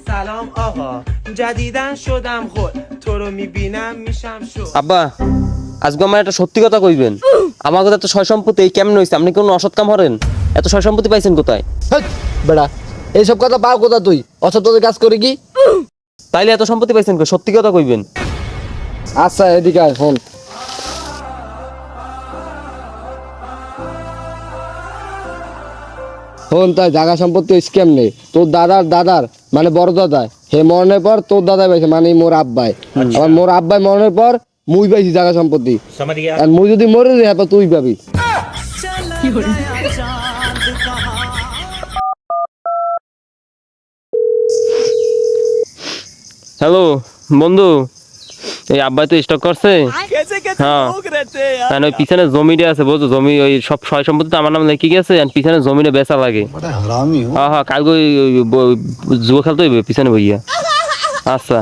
سلام آقا جدیدن شدم خود تو رو میبینم میشم شد আব্বা আজকে আমার একটা সত্যি কথা কইবেন আমার কথা এত সয় সম্পত্তি এই কেমন হয়েছে আপনি কোনো অসৎ কাম করেন এত সয় সম্পত্তি পাইছেন কোথায় হেৎ, বেড়া এইসব কথা পাও কোথা তুই অসৎ তোদের কাজ করি কি? তাইলে এত সম্পত্তি পাইছেন কই সত্যি কথা কইবেন আচ্ছা এদিকে আয় ফোন ফোন তাই জায়গা সম্পত্তি স্ক্যাম নেই তোর দাদার মানে বড় দাদা হে মরণের পর তোর দাদা পাইছে মানে মোর আব্বাই আবার মোর আব্বাই মরণের পর মুই পাইছি জায়গা সম্পত্তি আর মুই যদি মরে যাই হ্যাঁ তুই পাবি হ্যালো বন্ধু এই আব্বাই তো স্টক করছে হ্যাঁ আর ওই পিছনে জমিটা আছে বুঝছো জমি ওই সব সয় সম্পত্তি তো আমার নাম লেখি গেছে আর পিছনে জমিটা বেচা লাগে হ্যাঁ হ্যাঁ কালকে ওই জুয়া খেলতে হইবে পিছনে বইয়া আচ্ছা